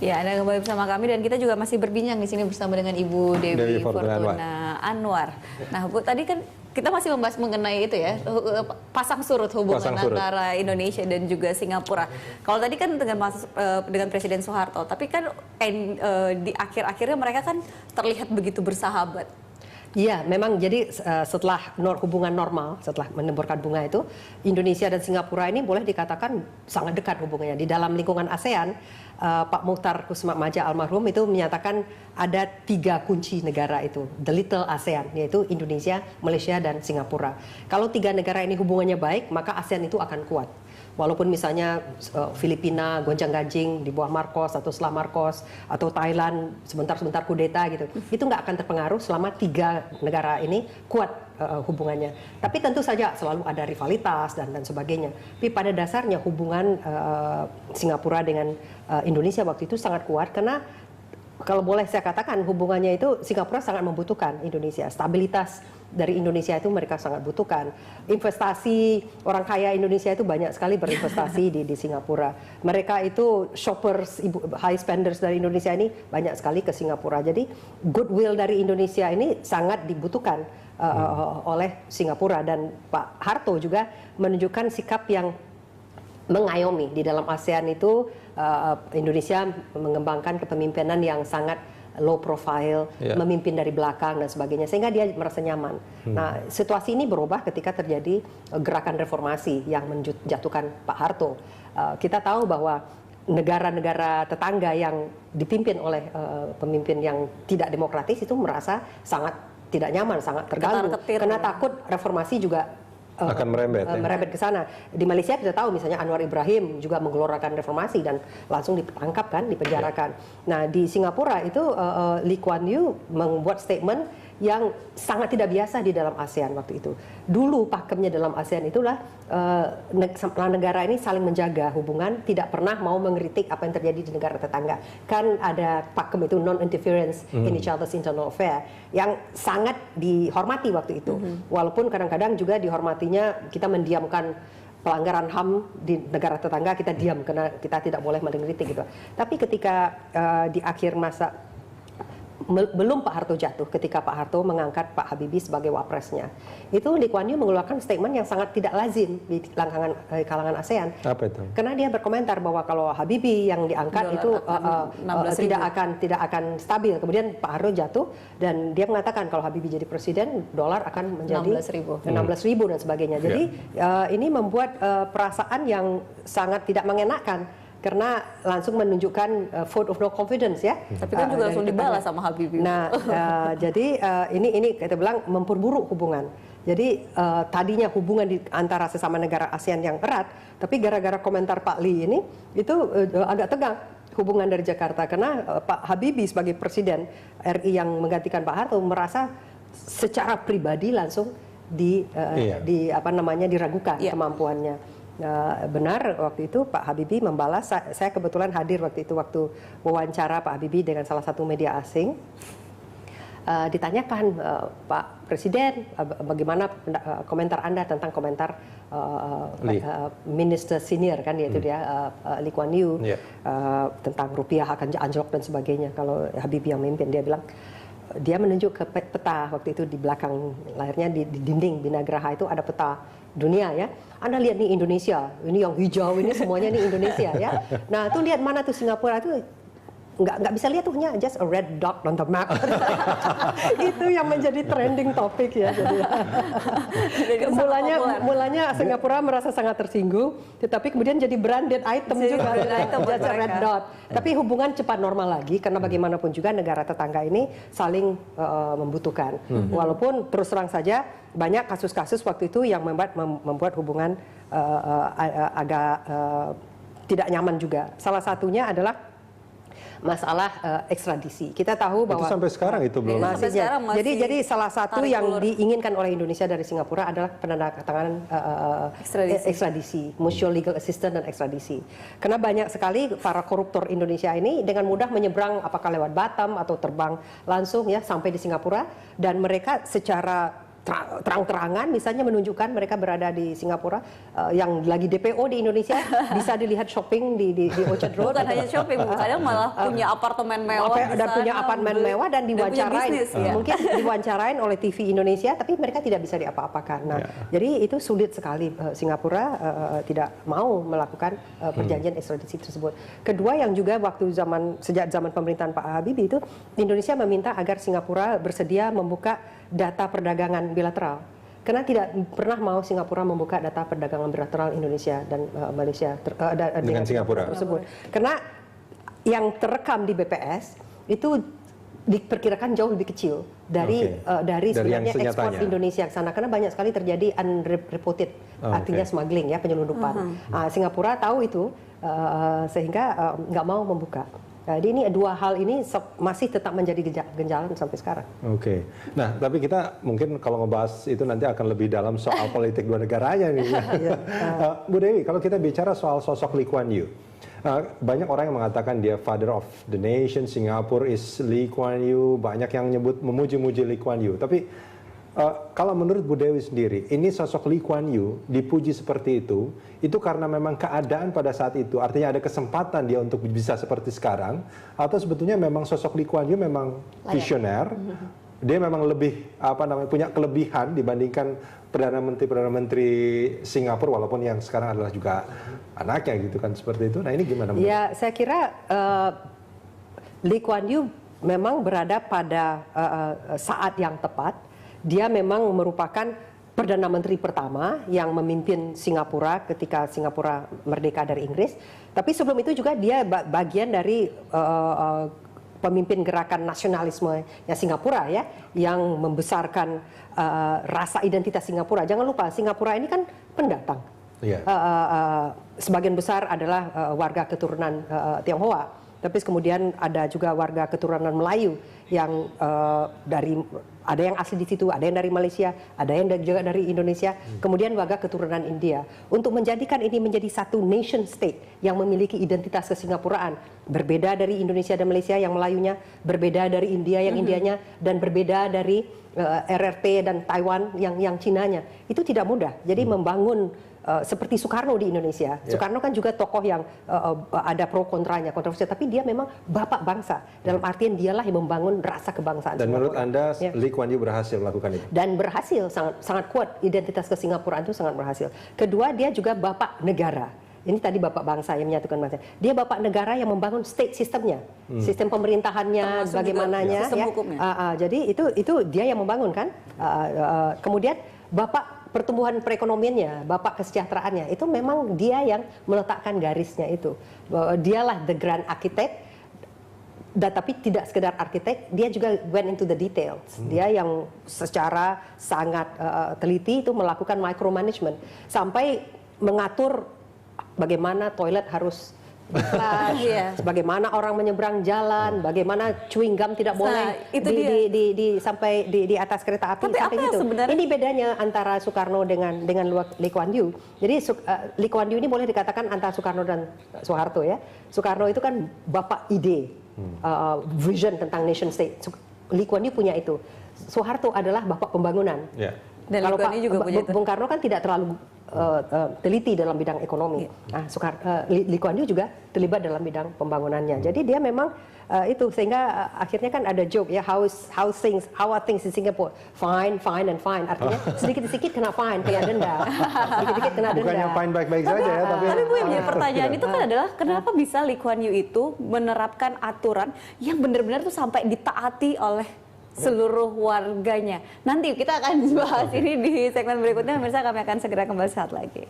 Ya, Anda kembali bersama kami dan kita juga masih berbincang di sini bersama dengan Ibu Dewi Fortuna Anwar. Nah, Bu, tadi kan kita masih membahas mengenai itu ya, pasang surut hubungan antara Indonesia dan juga Singapura. Kalau tadi kan dengan Presiden Soeharto, tapi kan di akhir-akhirnya mereka kan terlihat begitu bersahabat. Iya, memang jadi setelah hubungan normal, setelah menemburkan bunga itu, Indonesia dan Singapura ini boleh dikatakan sangat dekat hubungannya. Di dalam lingkungan ASEAN, Pak Muchtar Kusumamaja almarhum itu menyatakan ada 3 kunci negara itu, the little ASEAN, yaitu Indonesia, Malaysia, dan Singapura. Kalau 3 negara ini hubungannya baik, maka ASEAN itu akan kuat. Walaupun misalnya Filipina gonjang-ganjing di bawah Marcos atau setelah Marcos, atau Thailand sebentar-sebentar kudeta gitu, itu nggak akan terpengaruh selama 3 negara ini kuat hubungannya. Tapi tentu saja selalu ada rivalitas dan sebagainya. Tapi pada dasarnya hubungan Singapura dengan Indonesia waktu itu sangat kuat karena kalau boleh saya katakan hubungannya itu Singapura sangat membutuhkan Indonesia. Stabilitas dari Indonesia itu mereka sangat butuhkan. Investasi orang kaya Indonesia itu banyak sekali berinvestasi di Singapura. Mereka itu shoppers, high spenders dari Indonesia ini banyak sekali ke Singapura. Jadi goodwill dari Indonesia ini sangat dibutuhkan oleh Singapura, dan Pak Harto juga menunjukkan sikap yang mengayomi di dalam ASEAN itu. Indonesia mengembangkan kepemimpinan yang sangat low profile, memimpin dari belakang dan sebagainya, sehingga dia merasa nyaman. Nah, situasi ini berubah ketika terjadi gerakan reformasi yang menjatuhkan Pak Harto. Kita tahu bahwa negara-negara tetangga yang dipimpin oleh pemimpin yang tidak demokratis itu merasa sangat tidak nyaman, sangat terganggu, karena takut reformasi juga akan merembet ke sana. Di Malaysia kita tahu misalnya Anwar Ibrahim juga menggelorakan reformasi dan langsung ditangkap kan, dipenjarakan. Nah, di Singapura itu Lee Kuan Yew membuat statement yang sangat tidak biasa di dalam ASEAN waktu itu. Dulu pakemnya dalam ASEAN itulah negara ini saling menjaga hubungan, tidak pernah mau mengkritik apa yang terjadi di negara tetangga. Kan ada pakem itu non-interference in each other's internal affair yang sangat dihormati waktu itu. Walaupun kadang-kadang juga dihormatinya kita mendiamkan pelanggaran HAM di negara tetangga, kita diam karena kita tidak boleh mengkritik gitu. Tapi ketika di akhir masa belum Pak Harto jatuh, ketika Pak Harto mengangkat Pak Habibie sebagai wapresnya, itu Lee Kuan Yew mengeluarkan statement yang sangat tidak lazim di kalangan ASEAN. Apa itu? Karena dia berkomentar bahwa kalau Habibie yang diangkat itu tidak akan stabil. Kemudian Pak Harto jatuh dan dia mengatakan kalau Habibie jadi presiden, dolar akan menjadi 16.000 dan sebagainya. Jadi ini membuat perasaan yang sangat tidak mengenakan, karena langsung menunjukkan vote of no confidence ya. Tapi kan juga langsung dibalas sama Habibie. Nah, jadi ini kita bilang memperburuk hubungan. Jadi tadinya hubungan antara sesama negara ASEAN yang erat, tapi gara-gara komentar Pak Lee ini itu agak tegang hubungan dari Jakarta, karena Pak Habibie sebagai presiden RI yang menggantikan Pak Harto merasa secara pribadi langsung diragukan kemampuannya. Benar, waktu itu Pak Habibie membalas. Saya kebetulan hadir waktu itu, waktu wawancara Pak Habibie dengan salah satu media asing. Ditanyakan, Pak Presiden, bagaimana komentar Anda tentang komentar minister senior kan, yaitu dia Lee Kuan Yew, tentang rupiah akan anjlok dan sebagainya kalau Habibie yang memimpin. Dia bilang, dia menunjuk ke peta waktu itu di belakang layarnya, di dinding Binagraha itu ada peta dunia ya. Anda lihat nih Indonesia, ini yang hijau ini semuanya nih Indonesia ya. Nah, tuh lihat mana tuh Singapura itu nggak bisa lihat, tuh hanya just a red dot on the map. Itu yang menjadi trending topik ya. Jadi mulanya Singapura merasa sangat tersinggung, tetapi kemudian jadi branded item juga, just a red dot. Tapi hubungan cepat normal lagi, karena bagaimanapun juga negara tetangga ini saling membutuhkan. Walaupun terus terang saja banyak kasus-kasus waktu itu yang membuat hubungan agak tidak nyaman juga. Salah satunya adalah masalah ekstradisi. Kita tahu bahwa itu sampai sekarang itu belum. Jadi salah satu yang diinginkan oleh Indonesia dari Singapura adalah penandatanganan ekstradisi, mutual legal assistance dan ekstradisi. Karena banyak sekali para koruptor Indonesia ini dengan mudah menyeberang, apakah lewat Batam atau terbang langsung ya sampai di Singapura, dan mereka secara terang-terangan misalnya menunjukkan mereka berada di Singapura, yang lagi DPO di Indonesia bisa dilihat shopping di Orchard Road. Bukan hanya shopping, kadang malah punya apartemen mewah dan punya apartemen mewah dan diwawancarain, mungkin diwawancarain oleh TV Indonesia, tapi mereka tidak bisa diapa-apakan. Nah, jadi itu sulit sekali Singapura tidak mau melakukan perjanjian ekstradisi tersebut. Kedua, yang juga sejak zaman pemerintahan Pak Habibie itu, Indonesia meminta agar Singapura bersedia membuka data perdagangan bilateral. Karena tidak pernah mau Singapura membuka data perdagangan bilateral Indonesia dan Malaysia dengan Singapura tersebut. Karena yang terekam di BPS itu diperkirakan jauh lebih kecil dari sebenarnya ekspor Indonesia ke sana, karena banyak sekali terjadi unreported, artinya smuggling ya, penyelundupan. Singapura tahu itu sehingga nggak mau membuka. Jadi ini dua hal ini masih tetap menjadi ganjalan sampai sekarang. Oke. Nah, tapi kita mungkin kalau ngebahas itu nanti akan lebih dalam soal politik dua negaranya nih. Bu Dewi, kalau kita bicara soal sosok Lee Kuan Yew, banyak orang yang mengatakan dia father of the nation, Singapore is Lee Kuan Yew, banyak yang memuji-muji Lee Kuan Yew. Tapi kalau menurut Bu Dewi sendiri, ini sosok Lee Kuan Yew dipuji seperti itu karena memang keadaan pada saat itu, artinya ada kesempatan dia untuk bisa seperti sekarang, atau sebetulnya memang sosok Lee Kuan Yew memang visioner, dia memang lebih punya kelebihan dibandingkan Perdana Menteri Singapura, walaupun yang sekarang adalah juga anaknya gitu kan, seperti itu. Nah, ini gimana? Ya, saya kira Lee Kuan Yew memang berada pada saat yang tepat. Dia memang merupakan Perdana Menteri pertama yang memimpin Singapura ketika Singapura merdeka dari Inggris. Tapi sebelum itu juga dia bagian dari pemimpin gerakan nasionalisme Singapura ya, yang membesarkan rasa identitas Singapura. Jangan lupa, Singapura ini kan pendatang. Sebagian besar adalah warga keturunan Tionghoa. Tapi kemudian ada juga warga keturunan Melayu yang ada yang asli di situ, ada yang dari Malaysia, ada yang juga dari Indonesia, kemudian warga keturunan India. Untuk menjadikan ini menjadi satu nation state yang memiliki identitas kesingapuraan, berbeda dari Indonesia dan Malaysia yang Melayunya, berbeda dari India yang Indianya, dan berbeda dari RRT dan Taiwan yang Cinanya. Itu tidak mudah. Jadi membangun seperti Soekarno di Indonesia. Soekarno kan juga tokoh yang ada pro kontranya, kontroversial, tapi dia memang bapak bangsa. Dalam artian dialah yang membangun rasa kebangsaan. Dan menurut Anda, Lee Kuan Yew berhasil melakukan itu? Dan berhasil, sangat kuat identitas kesingapuraan itu, sangat berhasil. Kedua, dia juga bapak negara. Ini tadi bapak bangsa yang menyatukan bangsa. Dia bapak negara yang membangun state sistemnya, sistem pemerintahannya, bagaimananya. Sistem hukumnya. Jadi itu dia yang membangun kan. Kemudian bapak pertumbuhan perekonomiannya, bapak kesejahteraannya, itu memang dia yang meletakkan garisnya itu. Dialah the grand architect, tapi tidak sekedar arsitek, dia juga went into the details. Dia yang secara sangat teliti itu melakukan micromanagement, sampai mengatur bagaimana toilet harus flush, bagaimana orang menyeberang jalan, bagaimana chewing gum tidak boleh sampai di atas kereta api. Tapi sampai apa gitu. Sebenarnya? Ini bedanya antara Soekarno dengan Lee Kuan Yew. Jadi Lee Kuan Yew ini boleh dikatakan antara Soekarno dan Soeharto ya. Soekarno itu kan bapak ide, vision tentang nation state. Lee Kuan Yew punya itu. Soeharto adalah bapak pembangunan. Dan kalau Lee Kuan Yew juga punya itu. Bung Karno kan tidak terlalu teliti dalam bidang ekonomi. Nah, Lee Kuan Yew juga terlibat dalam bidang pembangunannya. Jadi dia memang itu, sehingga akhirnya kan ada joke ya, how are things in Singapore? Fine and fine. Artinya sedikit-sedikit kena fine, kayak denda. Sedikit-sedikit kena denda. Bukannya fine baik-baik saja ya, tapi Bu, yang menjadi pertanyaan itu kan adalah kenapa bisa Lee Kuan Yew itu menerapkan aturan yang benar-benar tuh sampai ditaati oleh seluruh warganya. Nanti kita akan bahas ini di segmen berikutnya. Pemirsa, kami akan segera kembali saat lagi.